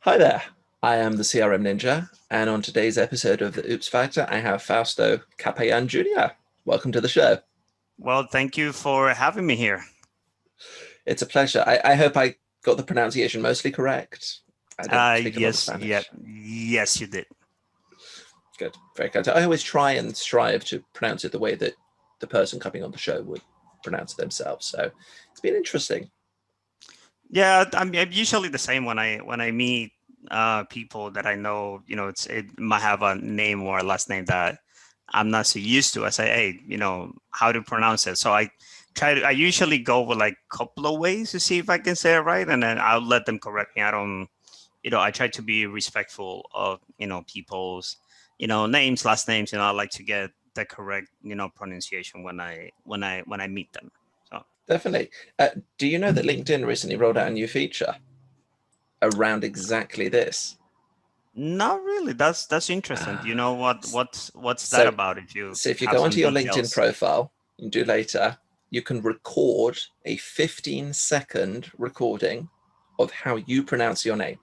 Hi there, I am the CRM Ninja, and on today's episode of the Oops Factor, I have Fausto Capellan Jr. Welcome to the show. Well, thank you for having me here. It's a pleasure. I hope I got the pronunciation mostly correct. I don't speak a lot of Yes, yeah, Spanish. yes, you did. Good, very good. I always try and strive to pronounce it the way that the person coming on the show would pronounce it themselves. So it's been interesting. Yeah, I'm usually the same when I meet people that I know. It might have a name or a last name that I'm not so used to. I say, hey, how to pronounce it. So I usually go with like a couple of ways to see if I can say it right, and then I'll let them correct me. I don't, I try to be respectful of people's names, last names. I like to get the correct pronunciation when I meet them. So Definitely. Do you know that LinkedIn recently rolled out a new feature around exactly this? not really. That's interesting. Do you know what's that So about? If you So if you have go some onto your LinkedIn details. profile, you do later, you can record a 15-second recording of how you pronounce your name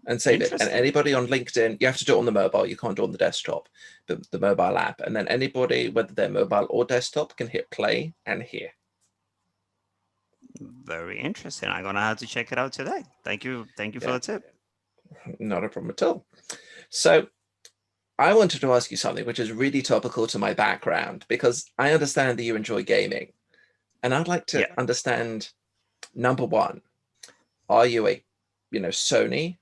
and save it. And Interesting. anybody on LinkedIn, you have to do it on the mobile, you can't do it on the desktop, but the mobile app. And then anybody, whether they're mobile or desktop, can hit play and hear. Very interesting. I'm gonna have to check it out today. Thank you. Thank you for Yeah, the tip. not a problem at all. So I wanted to ask you something which is really topical to my background because I understand that you enjoy gaming. And I'd like to Yeah. understand, number one, are you a, Sony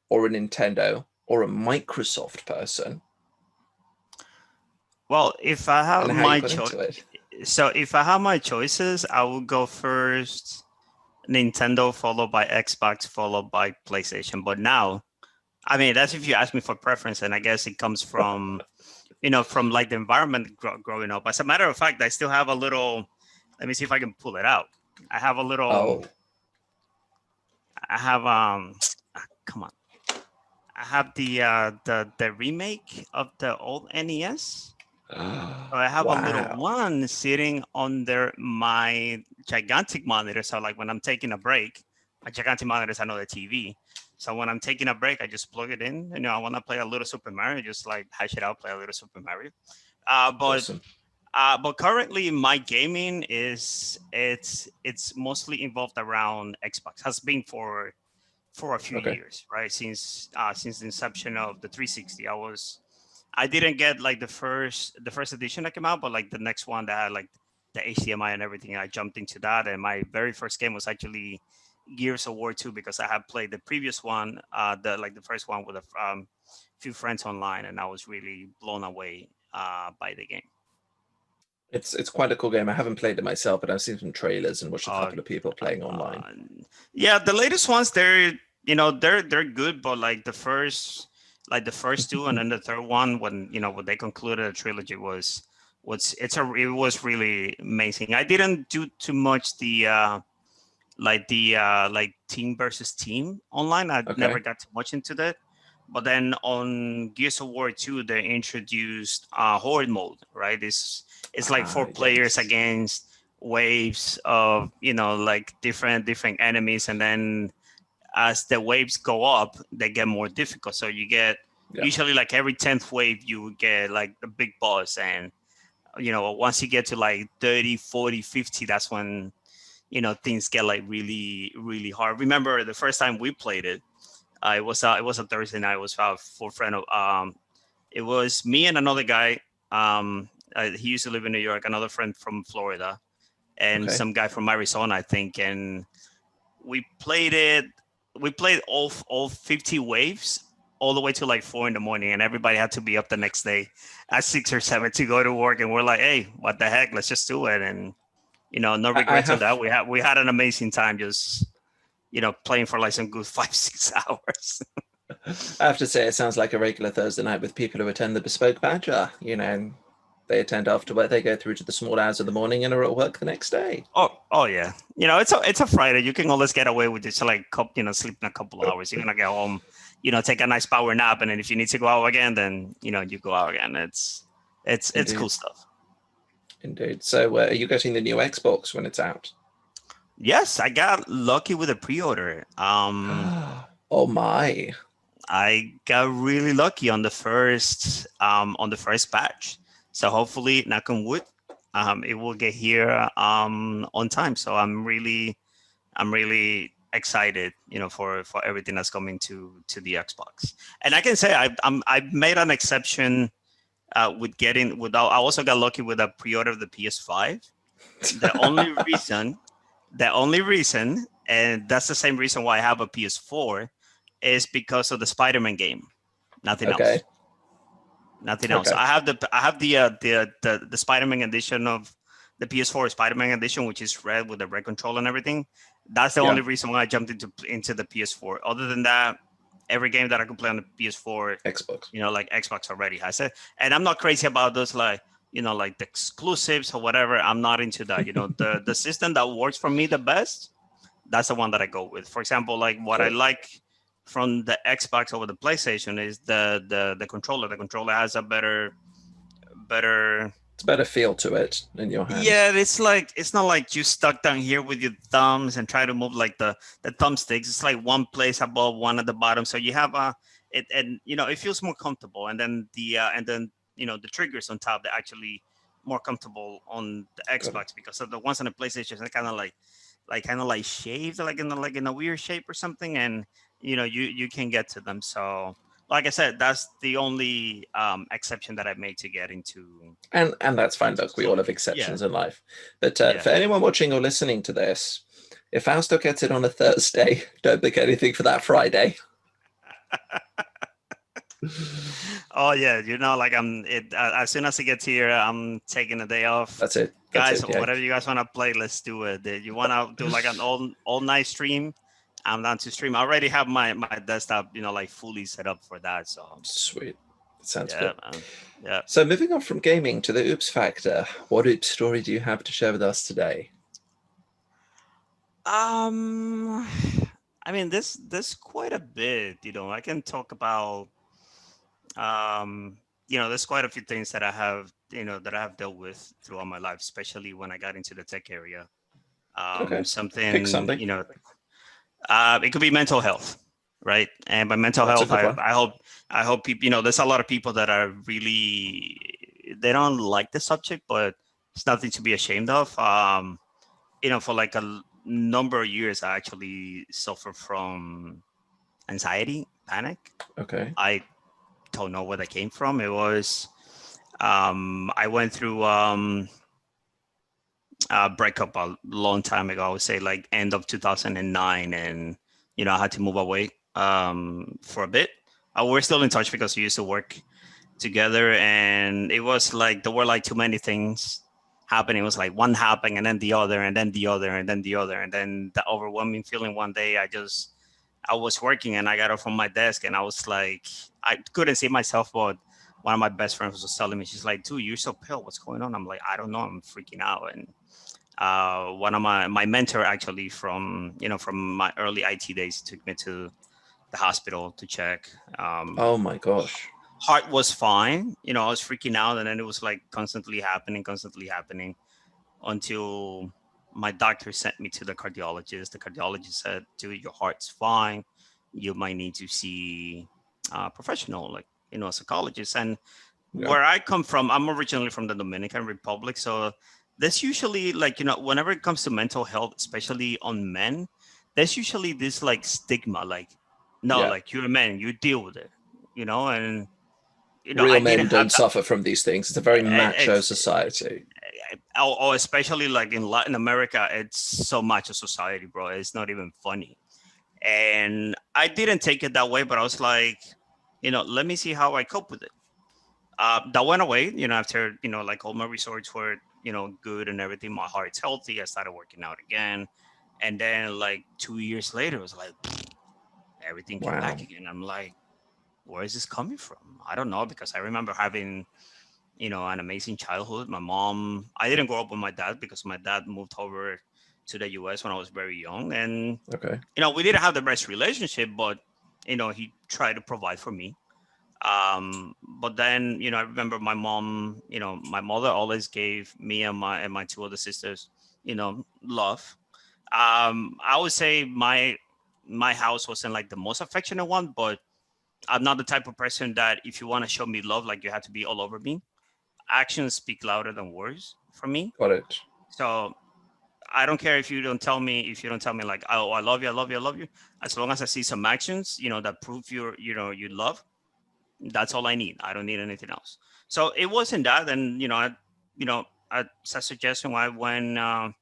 or a Nintendo or a Microsoft person, Well, if I have and how you my got choice, into it? so if I have my choices, I will go first Nintendo, followed by Xbox, followed by PlayStation. But now, I mean, that's if you ask me for preference, and I guess it comes from like the environment growing up. As a matter of fact, I still have a little. Let me see if I can pull it out. I have a little. Oh, I have come on. I have the remake of the old NES. So I have a little wow. one sitting under my gigantic monitor. So like when I'm taking a break, my gigantic monitor is another TV. So when I'm taking a break, I just plug it in. I want to play a little Super Mario, just like hash it out, play a little Super Mario. Uh, but Awesome. but currently my gaming it's mostly involved around Xbox. Has been for a few Okay. years, right? Since the inception of the 360. I didn't get like the first edition that came out, but like the next one that had like the HDMI and everything, I jumped into that. And my very first game was actually Gears of War 2 because I had played the previous one, the first one with a few friends online, and I was really blown away by the game. It's quite a cool game. I haven't played it myself, but I've seen some trailers and watched a Uh, couple of people playing online. uh, yeah, the latest ones they're good, but like the first two and then the third one when they concluded a trilogy it was really amazing. I didn't do too much like team versus team online. I never Okay. got too much into that. But then on Gears of War 2, they introduced horde mode, right? It's like four Ah, players yes. against waves of like different enemies, and then as the waves go up, they get more difficult. So you get Yeah. usually like every 10th wave, you get like the big boss, and once you get to like 30, 40, 50, that's when things get like really really hard. Remember the first time we played it, it was a Thursday night. It was for a friend of it was me and another guy. He used to live in New York. Another friend from Florida, and Okay. some guy from Arizona, I think. And we played it. We played all 50 waves all the way to like 4 in the morning, and everybody had to be up the next day at 6 or 7 to go to work. And we're like, hey, what the heck? Let's just do it. And no I regrets on that. have We had an amazing time just playing for like some good 5 6 hours. I have to say, it sounds like a regular Thursday night with people who attend the Bespoke Badger. They attend after work, they go through to the small hours of the morning and are at work the next day. Oh yeah. It's a Friday. You can always get away with just like sleeping a couple hours. You're gonna get home, take a nice power nap, and then if you need to go out again, then you go out again. It's cool Indeed. stuff. Indeed. So, are you getting the new Xbox when it's out? Yes, I got lucky with a pre-order. Oh my. I got really lucky on the first batch. So hopefully, knock on wood, it will get here on time. So I'm really excited, for everything that's coming to the Xbox. And I can say I've made an exception I also got lucky with a pre-order of the PS5. The only reason, and that's the same reason why I have a PS4, is because of the Spider-Man game. Nothing Okay. else. Nothing else. Okay. I have the Spider-Man edition of the PS4 Spider-Man edition, which is red with the red control and everything. That's the Yeah. only reason why I jumped into the PS4. Other than that, every game that I could play on the PS4, Xbox. like Xbox already has it. And I'm not crazy about those like the exclusives or whatever. I'm not into that. The system that works for me the best, that's the one that I go with. For example, like what I Cool. like from the Xbox over the PlayStation is the controller. The controller has a better. It's a better feel to it in your hands. Yeah, it's not like you stuck down here with your thumbs and try to move like the thumbsticks. It's like one place above, one at the bottom. So you have it, and it feels more comfortable. And then the triggers on top, they're actually more comfortable on the Got it. Xbox because of the ones on the PlayStation are kind of like shaved like in a weird shape or something, and you can get to them. So like I said, that's the only exception that I've made to get And that's fine. Look, we all have Sony. Yeah, exceptions in life. But yeah. for anyone watching or listening to this, if Fausto gets it on a Thursday, don't book anything for that Friday. Oh yeah, like as soon as it gets here, I'm taking a day off. That's it. That's Guys, it. Yeah. whatever you guys want to play, let's do it. You want to do like an all night stream? I'm down to stream. I already have my desktop, like fully set up for that. So Sweet. Sounds yeah, good. man. Yeah. So moving on from gaming to the oops factor, what oops story do you have to share with us today? Um, I mean, there's quite a bit. I can talk about. There's quite a few things that I have dealt with throughout my life, especially when I got into the tech area. Okay. Pick Something, something. it could be mental health, right? And by mental That's a health, good one. I hope people, there's a lot of people that are really, they don't like the subject, but it's nothing to be ashamed of. For like a number of years, I actually suffered from anxiety, panic. Okay. I don't know where that came from. It was, I went through a breakup a long time ago. I would say like end of 2009, and I had to move away for a bit. We're still in touch because we used to work together, and it was like there were like too many things happening. It was like one happening, and then the other, and then the other, and then the other, and then the overwhelming feeling one day. I was working and I got up from my desk and I was like, I couldn't see myself, but one of my best friends was telling me, she's like, dude, you're so pale. What's going on? I'm like, I don't know. I'm freaking out. And one of my mentor actually from my early IT days took me to the hospital to check. Oh my gosh. Heart was fine. I was freaking out, and then it was like constantly happening until my doctor sent me to the cardiologist. The cardiologist said, dude, your heart's fine. You might need to see a professional, like, a psychologist. And Yeah. where I come from, I'm originally from the Dominican Republic. So there's usually like, whenever it comes to mental health, especially on men, there's usually this like stigma, like, no, Yeah. like you're a man, you deal with it, and, I Real men didn't have don't that. suffer from these things. It's a very macho It's, society. or especially like in Latin America, it's so much a society, bro. It's not even funny. And I didn't take it that way, but I was like, let me see how I cope with it. That went away, after, like all my resorts were, good and everything. My heart's healthy. I started working out again. And then like 2 years later, it was like everything came back Wow. again. I'm like, where is this coming from? I don't know, because I remember having an amazing childhood. My mom, I didn't grow up with my dad because my dad moved over to the US when I was very young. And, Okay. we didn't have the best relationship, but, he tried to provide for me. But then, I remember my mother always gave me and my two other sisters, love. I would say my house wasn't like the most affectionate one, but I'm not the type of person that if you want to show me love, like you have to be all over me. Actions speak louder than words for me. Got it. So I don't care if you don't tell me like, oh, I love you, I love you, I love you. As long as I see some actions, that prove you love, that's all I need. I don't need anything else. So it wasn't that. And, as a suggestion, I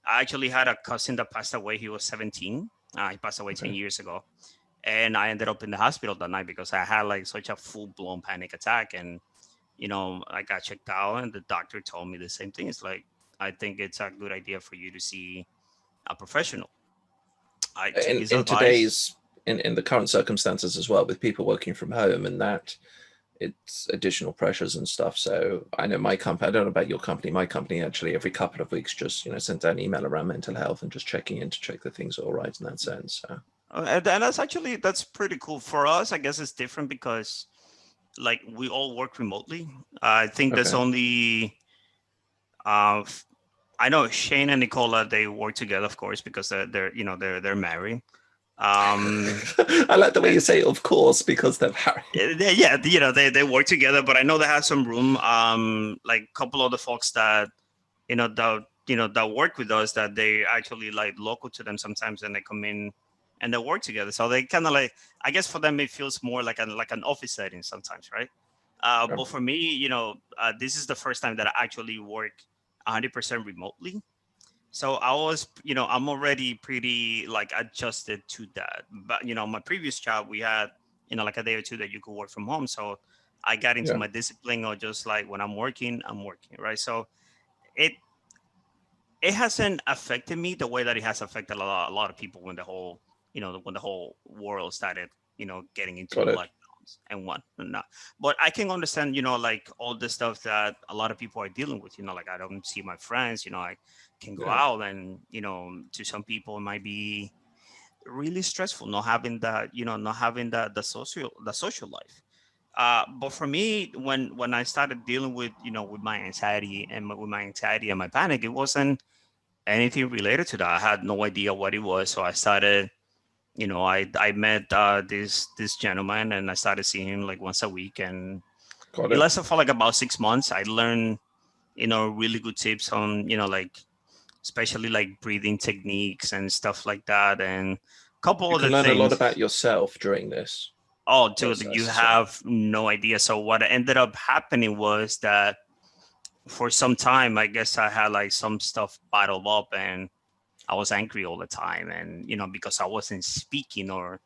actually had a cousin that passed away. He was 17. He passed away 10 Okay. years ago. And I ended up in the hospital that night because I had like such a full blown panic attack. And, I got checked out and the doctor told me the same thing. It's like, I think it's a good idea for you to see a professional. I took his In advice. today's in the current circumstances as well, with people working from home and that, it's additional pressures and stuff. So I know my company, I don't know about your company, my company actually every couple of weeks just sends out an email around mental health and just checking in to check that things are all right in that sense. So And that's pretty cool for us. I guess it's different because like we all work remotely. I think there's okay. only uh, I know Shane and Nicola, they work together, of course, because they're married. Um, I like the way you say of course because they're married. yeah, they work together, but I know they have some room. Like a couple of the folks that that work with us, that they actually like local to them sometimes, and they come in and they work together. So they kind of like, I guess for them it feels more like an office setting sometimes, right? But for me, this is the first time that I actually work 100% remotely. So I was, I'm already pretty like adjusted to that. But my previous job, we had, like a day or two that you could work from home. So I got into Yeah, my discipline of just like when I'm working, right? So it it hasn't affected me the way that it has affected a lot of people when the whole, when the whole world started, getting into got it. lockdowns and whatnot. But I can understand, like all the stuff that a lot of people are dealing with. Like I don't see my friends. I can go Yeah, out, and to some people it might be really stressful not having that, not having the social life. But for me, when I started dealing with, with my anxiety and my panic, it wasn't anything related to that. I had no idea what it was. So I started, I met this gentleman, and I started seeing him like once a week, and got it it. lasted for like about 6 months. I learned, really good tips on, like especially like breathing techniques and stuff like that, and a couple You other can learn a lot things. about yourself during this Oh, dude, you process as well. have no idea. So what ended up happening was that for some time, I guess I had like some stuff bottled up, and I was angry all the time. And, because I wasn't speaking or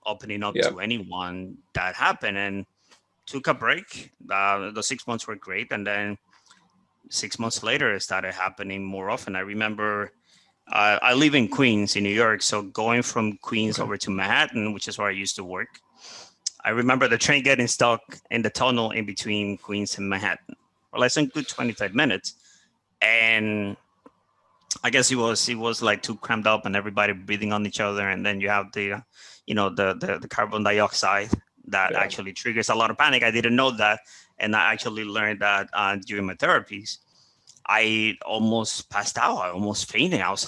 opening up Yeah, to anyone, that happened. And took a break. The 6 months were great. And then 6 months later, it started happening more often. I remember I live in Queens, in New York. So going from Queens okay. over to Manhattan, which is where I used to work, I remember the train getting stuck in the tunnel in between Queens and Manhattan for like some good 25 minutes. And I guess it was like too crammed up and everybody breathing on each other, and then you have the carbon dioxide that Yeah, actually triggers a lot of panic. I didn't know that, and I actually learned that during my therapies. I almost passed out. I almost fainted. I was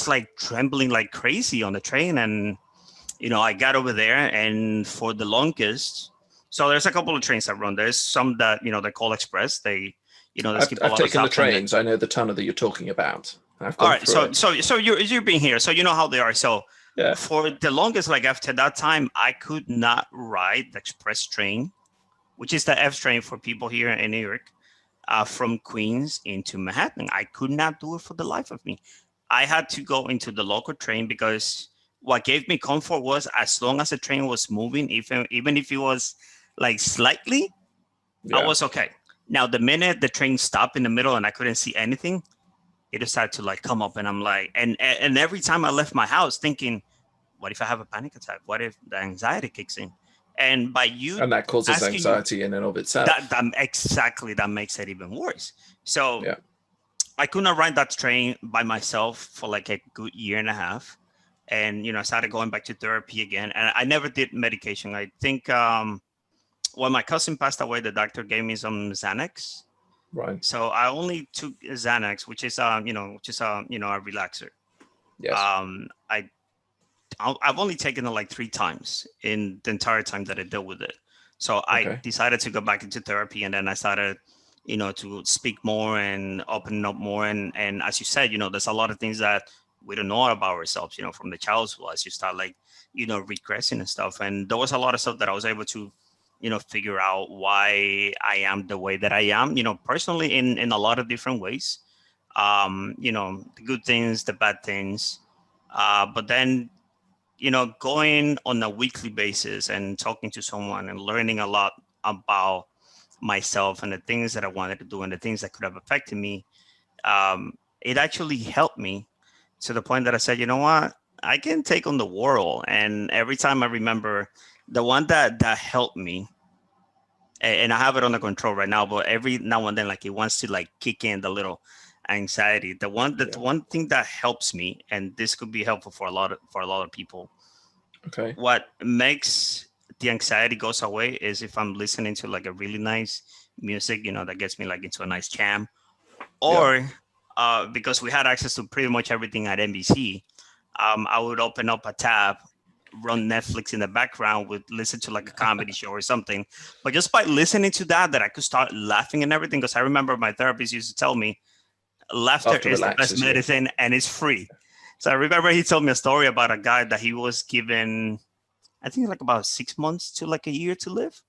like trembling like crazy on the train, and I got over there, and for the longest. So there's a couple of trains that run. There's some that they call express. They skip a I've lot of taken the stops, and then trains. I know the tunnel that you're talking about. I've all gone right, through so it. you're being here, so you know how they are. So Yeah, for the longest, like after that time, I could not ride the express train, which is the F train for people here in New York, from Queens into Manhattan. I could not do it for the life of me. I had to go into the local train because what gave me comfort was as long as the train was moving, even if it was like slightly, I yeah. was okay. Now the minute the train stopped in the middle and I couldn't see anything, it decided to like come up, and I'm like, and every time I left my house thinking, what if I have a panic attack? What if the anxiety kicks in? And by you And that causes asking you anxiety in and of that, itself. that exactly, that makes it even worse. So Yeah, I could not ride that train by myself for like a good year and a half. And I started going back to therapy again, and I never did medication. I think when my cousin passed away, the doctor gave me some Xanax. right. So I only took Xanax, which is a relaxer. Yes. I I've only taken it like 3 times in the entire time that I dealt with it. So I Okay. decided to go back into therapy, and then I started, to speak more and open up more. And as you said, there's a lot of things that we don't know about ourselves, from the childhood as you start like, regressing and stuff. And there was a lot of stuff that I was able to, figure out why I am the way that I am, personally in a lot of different ways. The good things, the bad things. But then, going on a weekly basis and talking to someone and learning a lot about myself and the things that I wanted to do and the things that could have affected me, it actually helped me to the point that I said, you know what, I can take on the world. And every time I remember the one that helped me, and I have it under control right now, but every now and then, like it wants to like kick in the little anxiety. The Yeah. one thing that helps me, and this could be helpful for a lot of people, Okay. what makes the anxiety goes away is if I'm listening to like a really nice music, that gets me like into a nice jam, Yeah. or because we had access to pretty much everything at NBC, I would open up a tab, run Netflix in the background, would listen to like a comedy show or something. But just by listening to that I could start laughing and everything. Because I remember my therapist used to tell me, laughter Laughter is the best relaxes you. medicine and it's free. So I remember he told me a story about a guy that he was given, I think like about 6 months to like a year to live.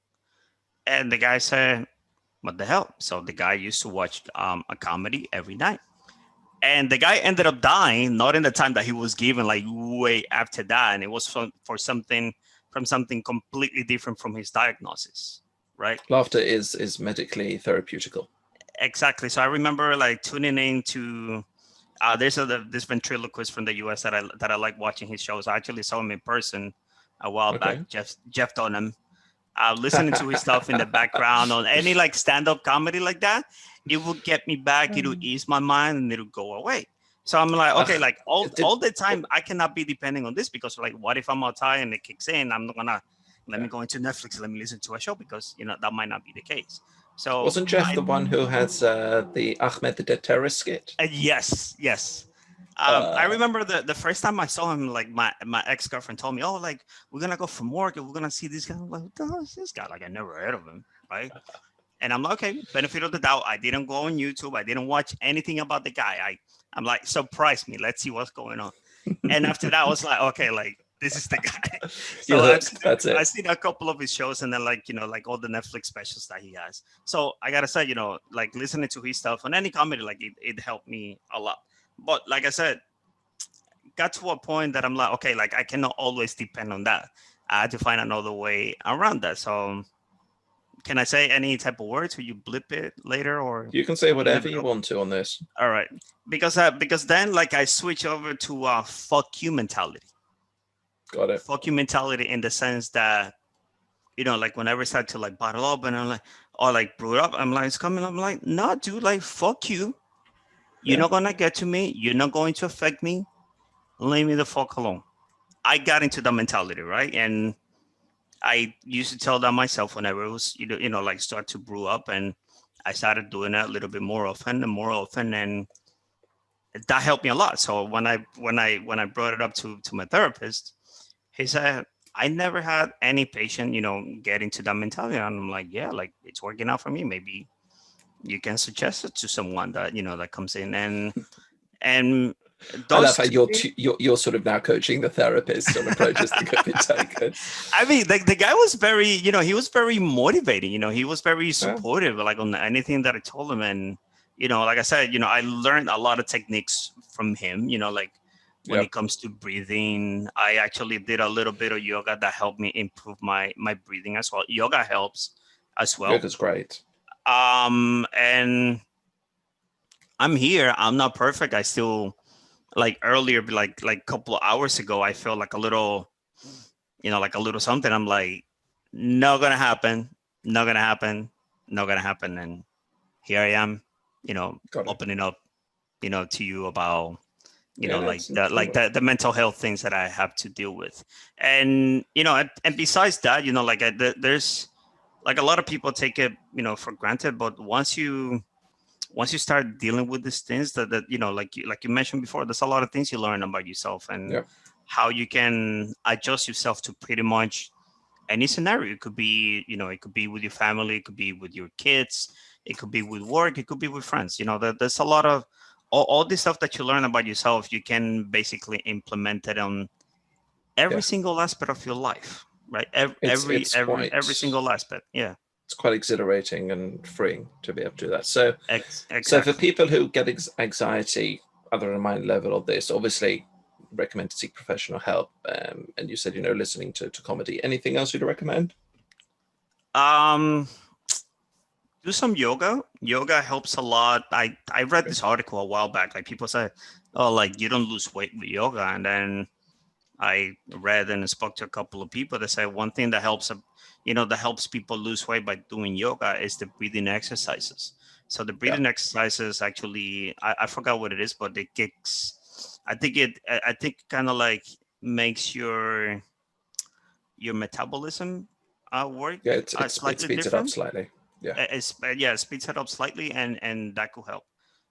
And the guy said, what the hell? So the guy used to watch a comedy every night. And the guy ended up dying, not in the time that he was given, like way after that. And it was for something, from something completely different from his diagnosis, right? Laughter is medically therapeutical. Exactly. So I remember like tuning in to there's this ventriloquist from the US that I like watching his shows. I actually saw him in person a while back, Okay. Jeff Dunham. Listening to his stuff in the background on any like stand-up comedy like that, it will get me back. It'll ease my mind and it'll go away. So I'm like, okay, like Did, all the time, I cannot be depending on this because like, what if I'm outside and it kicks in? I'm not gonna let yeah. me go into Netflix, let me listen to a show because that might not be the case. So Wasn't Jeff the one who has the Ahmed the Dead Terrorist skit? yes, yes. I Uh, remember the first time I saw him, like my ex girlfriend told me, "Oh, like we're gonna go from work and we're gonna see this guy." I'm like, "What the hell is this guy?" Like I never heard of him, right? And I'm like, okay, benefit of the doubt. I didn't go on YouTube. I didn't watch anything about the guy. I'm like, surprise me. Let's see what's going on. And after that, I was like, okay, like this is the guy. you're So hooked. That's I've it. seen a couple of his shows, and then like like all the Netflix specials that he has. So I gotta say, like listening to his stuff on any comedy, like it helped me a lot. But like I said, got to a point that I'm like, okay, like I cannot always depend on that. I had to find another way around that. So can I say any type of words? Will you blip it later or You can say leave whatever it you open? want to on this. All right, because then like I switch over to fuck you mentality. Got it. Fuck you mentality in the sense that like whenever I start to like bottle up and I'm like or like brew it up, I'm like it's coming. I'm like, no, dude, like fuck you. You're Yeah. not gonna get to me. You're not going to affect me. Leave me the fuck alone. I got into that mentality, right? And I used to tell that myself whenever it was, like start to brew up, and I started doing that a little bit more often and more often, and that helped me a lot. So when I brought it up to my therapist, he said, I never had any patient, get into that mentality. And I'm like, yeah, like it's working out for me. Maybe you can suggest it to someone that, that comes in and I love those how two things. you're sort of now coaching the therapist on approaches that could be taken. I mean, the guy was very, he was very motivating. He was very Yeah. supportive, like on anything that I told him. And, like I said, I learned a lot of techniques from him, like when Yep. it comes to breathing. I actually did a little bit of yoga that helped me improve my breathing as well. Yoga helps as well. Yoga's great. And I'm here. I'm not perfect. I still like earlier, like a couple of hours ago, I felt like a little like a little something. I'm like, not gonna happen, not gonna happen, not gonna happen. And here I am, Got it. opening up, to you about, Yeah, no, like no worries. the mental health things that I have to deal with. And, and besides that, like there's like a lot of people take it, for granted. But once you start dealing with these things that like you mentioned before, there's a lot of things you learn about yourself. And Yeah. how you can adjust yourself to pretty much any scenario. It could be, it could be with your family, it could be with your kids, it could be with work, it could be with friends. There's a lot of all this stuff that you learn about yourself. You can basically implement it on every Yeah, single aspect of your life, right? Every it's every it's every, quite every single aspect. Yeah, it's quite exhilarating and freeing to be able to do that. So for exactly. people who get anxiety, other than my level of this, obviously recommend to seek professional help. And you said, listening to comedy. Anything else you'd recommend? Um, do some yoga. Yoga helps a lot. I read Okay. this article a while back. Like people say, oh, like you don't lose weight with yoga, and then I read and spoke to a couple of people that say one thing that helps, that helps people lose weight by doing yoga is the breathing exercises. So the Yeah, breathing exercises actually, I forgot what it is, but it kicks. I think kind of like makes your metabolism work yeah, it slightly speeds it up different. slightly. Yeah, Yeah, it speeds it up slightly, and that could help.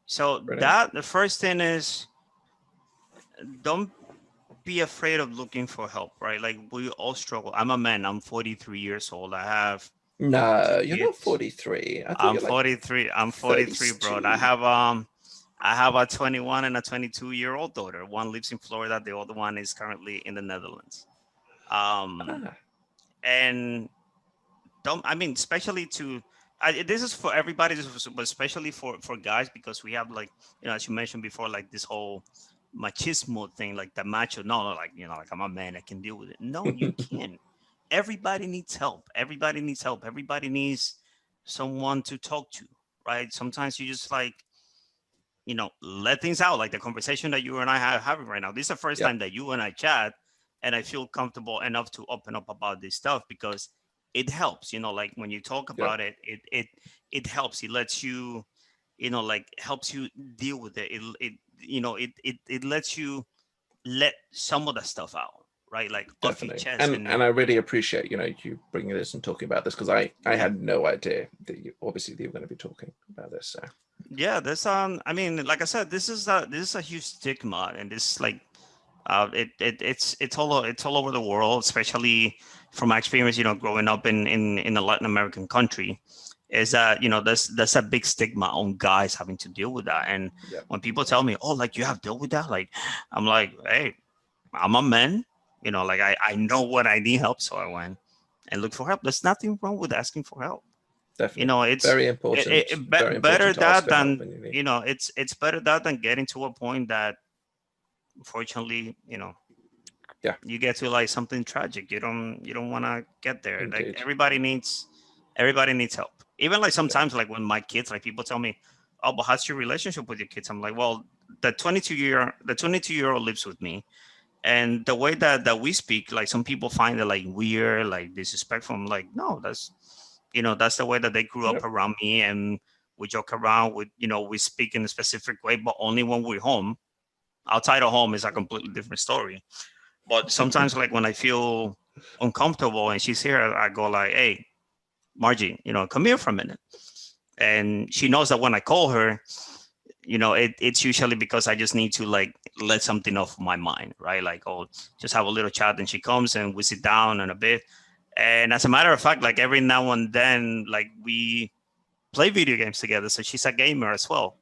So brilliant. that the first thing is don't be afraid of looking for help, right? Like we all struggle. I'm a man. I'm 43 years old. I have two No, you're not kids. 43. I thought I'm you're like 43. I'm 43, bro. 32. I have a 21 and a 22-year-old daughter. One lives in Florida. The other one is currently in the Netherlands. Um, Ah, and don't I mean especially to this is for everybody, but especially for guys, because we have like, as you mentioned before, like this whole machismo thing, like the macho. No, like, like I'm a man, I can deal with it. No, you can't. Everybody needs help. Everybody needs help. Everybody needs someone to talk to, right? Sometimes you just like, let things out, like the conversation that you and I are having right now. This is the first yeah, time that you and I chat, and I feel comfortable enough to open up about this stuff because it helps. Like when you talk yeah, about it, it helps. It lets you, like helps you deal with it. It lets you let some of the stuff out, right? Like off your definitely. chest, And and I really appreciate, you bringing this and talking about this because I yeah. had no idea that you were going to be talking about this. So Yeah, this I mean, like I said, this is a huge stigma, and this like it's all over the world, especially from my experience, growing up in a Latin American country, is that there's a big stigma on guys having to deal with that. And yeah, when people tell me, oh, like you have dealt with that, like I'm like, hey, I'm a man, like I know what I need help, so I went and look for help. There's nothing wrong with asking for help. definitely. It's Very important. Very better important to ask that for help than when you need. it's better that than getting to a point that unfortunately, Yeah, you get to like something tragic. You don't want to get there. Like indeed. everybody needs help. Even like Yeah. sometimes like when my kids, like people tell me, oh, but how's your relationship with your kids? I'm like, well, the 22-year-old lives with me, and the way that we speak, like some people find it like weird, like disrespectful. I'm like, no, that's the way that they grew up Yep. around me, and we joke around with, we speak in a specific way, but only when we're home. Outside of home is a completely different story. But sometimes, like when I feel uncomfortable and she's here, I go like, "Hey, Margie, come here for a minute." And she knows that when I call her, it's usually because I just need to like let something off my mind, right? Like, oh, just have a little chat. And she comes and we sit down and a bit. And as a matter of fact, like every now and then, like we play video games together. So she's a gamer as well.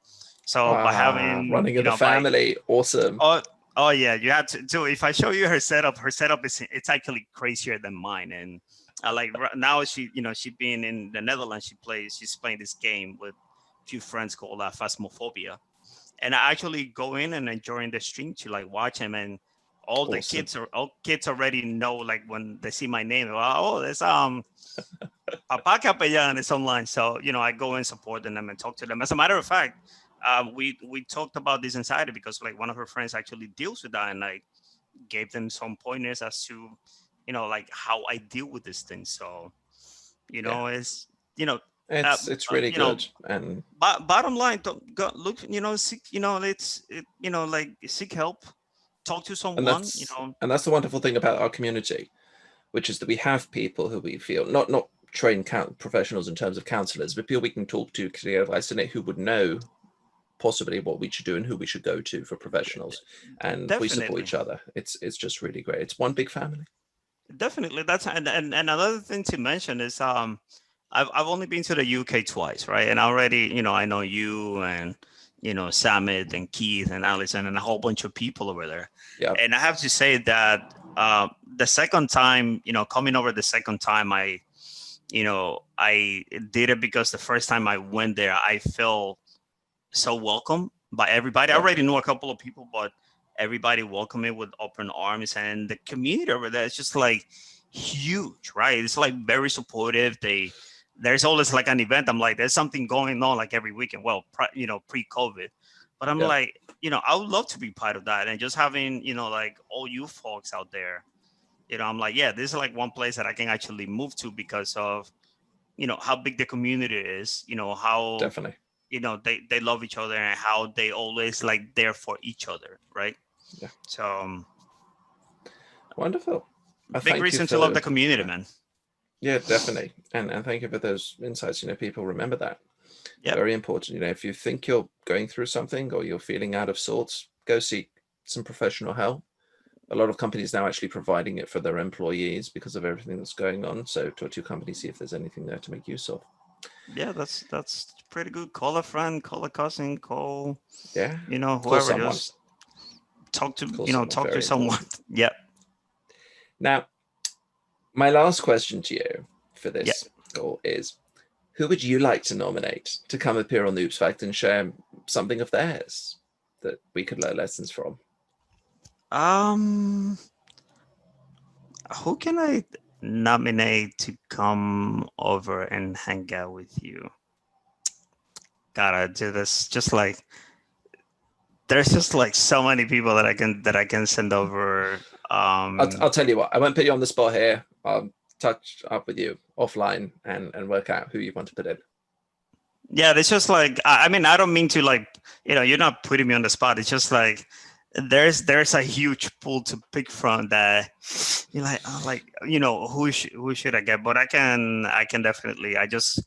So by Ah, having, running in the family. Awesome. oh, oh yeah, you have to. If I show you her setup is it's actually crazier than mine. And like now she being in the Netherlands, she's playing this game with a few friends called Phasmophobia. And I actually go in and enjoying the stream to like watch him, and Awesome. all kids already know, like when they see my name, oh, there's Papa Capellan is online. So, I go and support them and talk to them. As a matter of fact, we talked about this inside because like one of her friends actually deals with that, and like gave them some pointers as to, like how I deal with this thing. So, Yeah, it's, you know, it's really you know, good. And bottom line, don't go look, seek, like seek help, talk to and someone, that's and that's the wonderful thing about our community, which is that we have people who we feel not trained professionals in terms of counselors, but people we can talk to, get advice in it, who would know possibly what we should do and who we should go to for professionals, and we support Definitely. each other. It's just really great. It's one big family. Definitely. That's and another thing to mention is I've only been to the UK twice, right? And already, I know you and Samit and Keith and Alison and a whole bunch of people over there. Yeah, And I have to say that the second time, coming over the second time, I did it because the first time I went there, I felt so welcome by everybody. I yeah, already knew a couple of people, but everybody welcomed me with open arms, and the community over there is just like huge, right? It's like very supportive. There's always like an event. I'm like, there's something going on like every weekend. Well, pre-COVID, but I'm yeah. like, I would love to be part of that, and just having like all you folks out there. I'm like, yeah, this is like one place that I can actually move to because of how big the community is. How Definitely. they love each other and how they always like there for each other, right? Yeah. So Wonderful. I big thank you reason to love for the community, man. yeah, definitely. And thank you for those insights. People remember that. Yep. Very important. If you think you're going through something or you're feeling out of sorts, go seek some professional help. A lot of companies now actually providing it for their employees because of everything that's going on. So talk to your company, see if there's anything there to make use of. Yeah, that's pretty good. Call a friend, call a cousin, call Yeah. Call whoever. someone. Just talk to Call someone. talk to Very someone. important. Yep. Now, my last question to you for Yep. this call is, who would you like to nominate to come appear on the Oops Fact and share something of theirs that we could learn lessons from? Um, who can I nominate to come over and hang out with you? Gotta do this. Just like there's just like so many people that I can send over. I'll tell you what, I won't put you on the spot here. I'll touch up with you offline and work out who you want to put in. Yeah, it's just like I mean, I don't mean to like you're not putting me on the spot. It's just like there's a huge pool to pick from that you're like who should I get? But I can definitely I just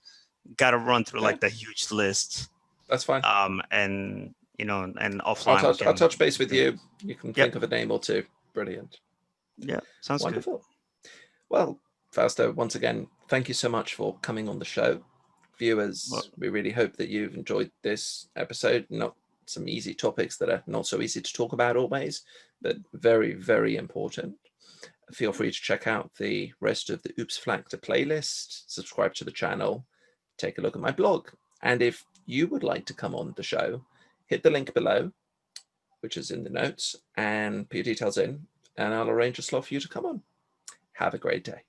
gotta run through Yeah, like the huge list. that's fine. And and I'll offline we touch I'll can. touch base with you. You can Yep. think of a name or two. Brilliant. Yeah, sounds good. Wonderful. Well, Fausto, once again, thank you so much for coming on the show. Well, Viewers, we really hope that you've enjoyed this episode. Not some easy topics that are not so easy to talk about always, but very, very important. Feel free to check out the rest of the Oops Flactor playlist, subscribe to the channel, take a look at my blog. And if you would like to come on the show, hit the link below, which is in the notes, and put your details in, and I'll arrange a slot for you to come on. Have a great day.